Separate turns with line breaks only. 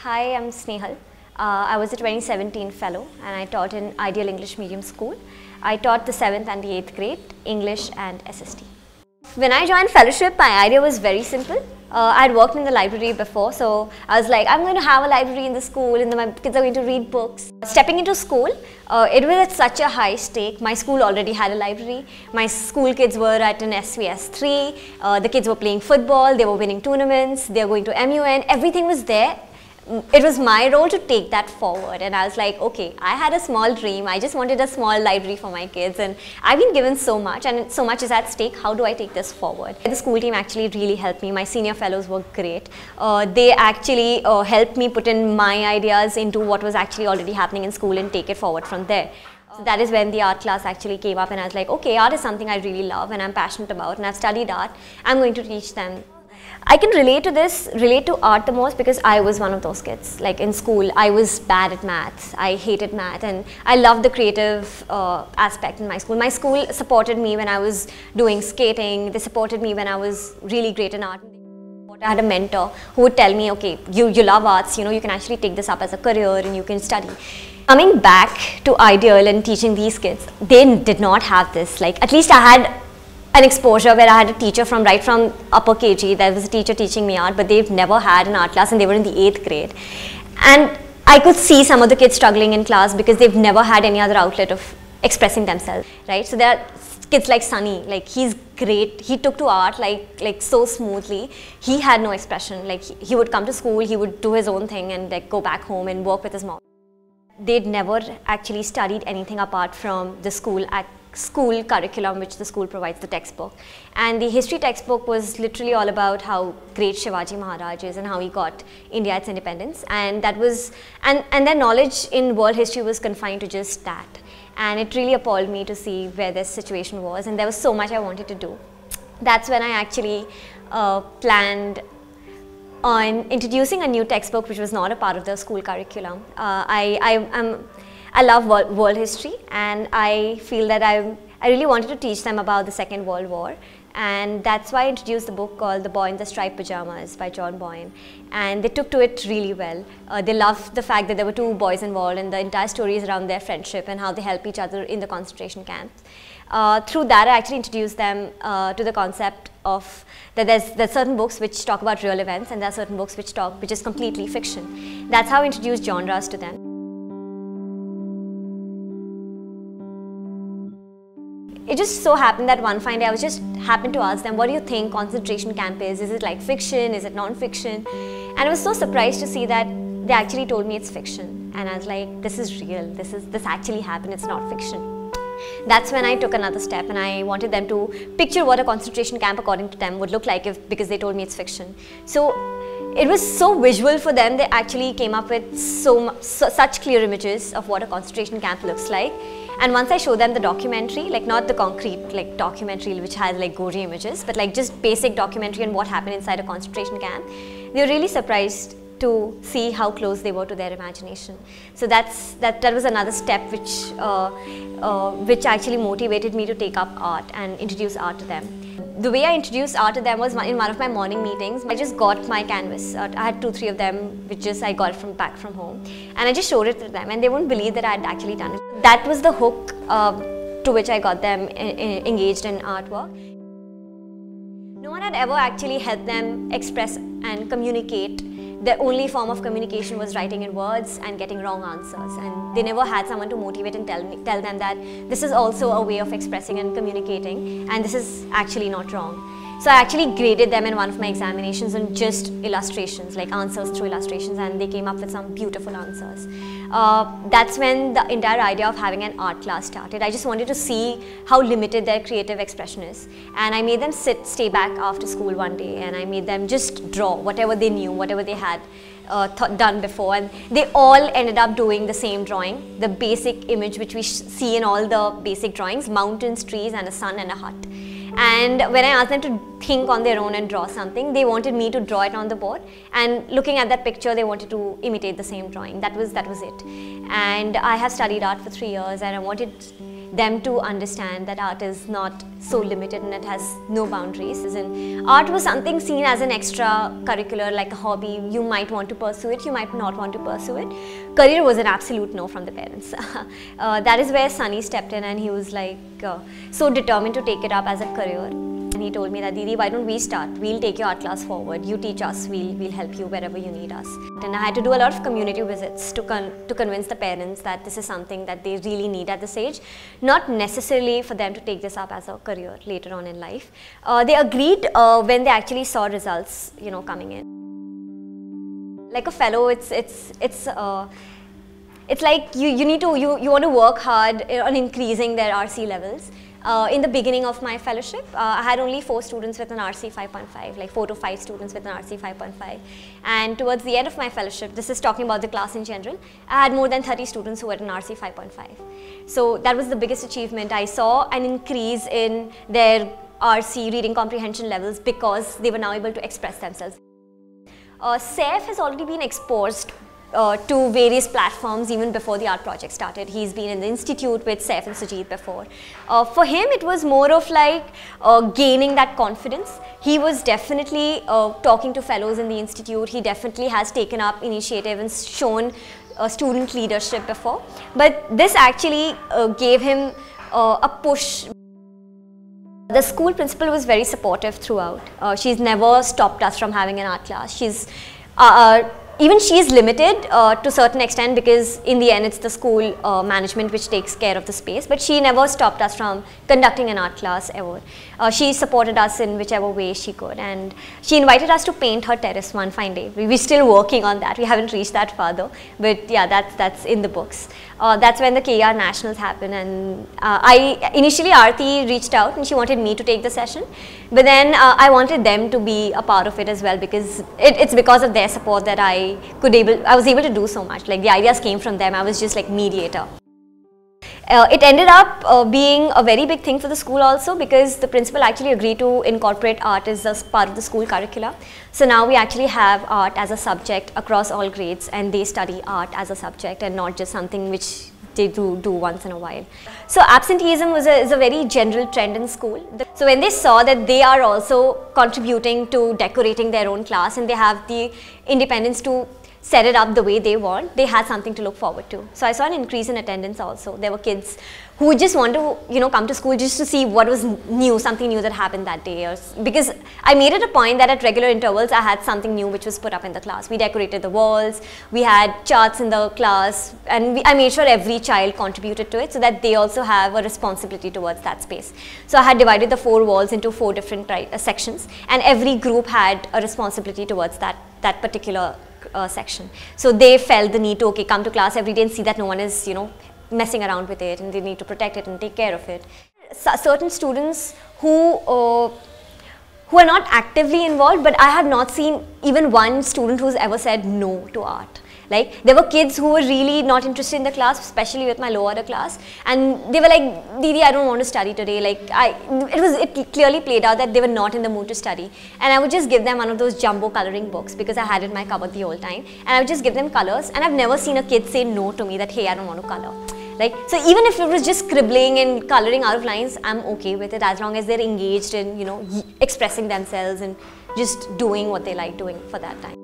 Hi, I'm Snehal. I was a 2017 fellow and I taught in Ideal English Medium School. I taught the 7th and the 8th grade, English and SST. When I joined fellowship, my idea was very simple. I had worked in the library before, so I was like, I'm going to have a library in the school and my kids are going to read books. Stepping into school, it was at such a high stake. My school already had a library. My school kids were at an SVS 3. The kids were playing football, they were winning tournaments, they were going to MUN, everything was there. It was my role to take that forward, and I was like, okay, I had a small dream. I just wanted a small library for my kids, and I've been given so much and so much is at stake. How do I take this forward? The school team actually really helped me. My senior fellows were great. They actually helped me put in my ideas into what was actually already happening in school and take it forward from there. So that is when the art class actually came up, and I was like, okay, art is something I really love and I'm passionate about, and I've studied art. I'm going to teach them. I can relate to art the most because I was one of those kids. Like in school, I was bad at maths. I hated math, and I loved the creative aspect in my school. My school supported me when I was doing skating. They supported me when I was really great in art. I had a mentor who would tell me, okay, you love arts, you know, you can actually take this up as a career and you can study. Coming back to Ideal and teaching these kids, they did not have this. Like, at least I had an exposure where I had a teacher from right from upper KG. There was a teacher teaching me art, but they've never had an art class and they were in the 8th grade. And I could see some of the kids struggling in class because they've never had any other outlet of expressing themselves, right? So there are kids like Sunny, like he's great. He took to art like so smoothly. He had no expression. Like he would come to school, he would do his own thing and like go back home and work with his mom. They'd never actually studied anything apart from the school curriculum which the school provides, the textbook. And the history textbook was literally all about how great Shivaji Maharaj is and how he got India its independence, and that was and their knowledge in world history was confined to just that. And it really appalled me to see where this situation was, and there was so much I wanted to do. That's when I actually planned on introducing a new textbook which was not a part of the school curriculum. I love world history, and I feel that I really wanted to teach them about the Second World War, and that's why I introduced the book called The Boy in the Striped Pajamas by John Boyne, and they took to it really well. They loved the fact that there were two boys involved, and the entire story is around their friendship and how they help each other in the concentration camps. Through that, I actually introduced them to the concept of that there's certain books which talk about real events, and there are certain books which is completely fiction. That's how I introduced genres to them. It just so happened that one fine day I was just happened to ask them, what do you think concentration camp is? Is it like fiction? Is it non-fiction? And I was so surprised to see that they actually told me it's fiction. And I was like, this is real. This actually happened. It's not fiction. That's when I took another step, and I wanted them to picture what a concentration camp according to them would look like because they told me it's fiction. So it was so visual for them. They actually came up with such clear images of what a concentration camp looks like. And once I showed them the documentary, like not the concrete like documentary which has like gory images, but like just basic documentary on what happened inside a concentration camp, they were really surprised to see how close they were to their imagination. So that was another step which actually motivated me to take up art and introduce art to them. The way I introduced art to them was in one of my morning meetings. I just got my canvas. I had 2-3 of them, which I got back from home, and I just showed it to them, and they wouldn't believe that I had actually done it. That was the hook to which I got them engaged in artwork. No one had ever actually helped them express and communicate. Their only form of communication was writing in words and getting wrong answers, and they never had someone to motivate and tell them that this is also a way of expressing and communicating, and this is actually not wrong. So I actually graded them in one of my examinations on just illustrations, like answers through illustrations, and they came up with some beautiful answers. That's when the entire idea of having an art class started. I just wanted to see how limited their creative expression is, and I made them stay back after school one day, and I made them just draw whatever they knew, whatever they had done before, and they all ended up doing the same drawing, the basic image which we see in all the basic drawings: mountains, trees, and a sun and a hut. And when I asked them to think on their own and draw something, they wanted me to draw it on the board, and looking at that picture they wanted to imitate the same drawing. That was it. And I have studied art for 3 years, and I wanted them to understand that art is not so limited and it has no boundaries. And art was something seen as an extra curricular, like a hobby. You might want to pursue it, you might not want to pursue it. Career was an absolute no from the parents. That is where Sunny stepped in, and he was like so determined to take it up as a career. And he told me that, Didi, why don't we start? We'll take your art class forward. You teach us, we'll help you wherever you need us. And I had to do a lot of community visits to convince the parents that this is something that they really need at this age. Not necessarily for them to take this up as a career later on in life. They agreed when they actually saw results, coming in. Like a fellow, it's like you want to work hard on increasing their RC levels. In the beginning of my fellowship, I had only 4 students with an RC 5.5, like 4 to 5 students with an RC 5.5. And towards the end of my fellowship, this is talking about the class in general, I had more than 30 students who had an RC 5.5. So that was the biggest achievement. I saw an increase in their RC reading comprehension levels because they were now able to express themselves. Saif has already been exposed to various platforms even before the art project started. He's been in the institute with Saif and Sujit before. For him, it was more of like gaining that confidence. He was definitely talking to fellows in the institute. He definitely has taken up initiative and shown student leadership before. But this actually gave him a push. The school principal was very supportive throughout. She's never stopped us from having an art class. Even she is limited to a certain extent because in the end it's the school management which takes care of the space, but she never stopped us from conducting an art class ever. She supported us in whichever way she could, and she invited us to paint her terrace one fine day. We're still working on that. We haven't reached that further, but yeah, that's in the books. That's when the KER Nationals happened, and initially Aarti reached out and she wanted me to take the session, but then I wanted them to be a part of it as well because it's because of their support that I was able to do so much. Like the ideas came from them. I was just like mediator. It ended up being a very big thing for the school also because the principal actually agreed to incorporate art as a part of the school curricula. So now we actually have art as a subject across all grades, and they study art as a subject and not just something which they do once in a while. So absenteeism is a very general trend in school. So when they saw that they are also contributing to decorating their own class and they have the independence to set it up the way they want, they had something to look forward to. So I saw an increase in attendance also. There were kids who just want to come to school just to see what was new, something new that happened that day. Because I made it a point that at regular intervals I had something new which was put up in the class. We decorated the walls, we had charts in the class, and I made sure every child contributed to it so that they also have a responsibility towards that space. So I had divided the 4 walls into 4 different sections, and every group had a responsibility towards that particular section. So they felt the need to come to class every day and see that no one is messing around with it, and they need to protect it and take care of it. Certain students who are not actively involved, but I have not seen even one student who's ever said no to art. Like there were kids who were really not interested in the class, especially with my low order class, and they were like, Didi, I don't want to study today. Like it clearly played out that they were not in the mood to study, and I would just give them one of those jumbo coloring books because I had it in my cupboard the whole time, and I would just give them colors, and I've never seen a kid say no to me that, hey, I don't want to color. Like, so even if it was just scribbling and coloring out of lines, I'm okay with it as long as they're engaged in expressing themselves and just doing what they like doing for that time.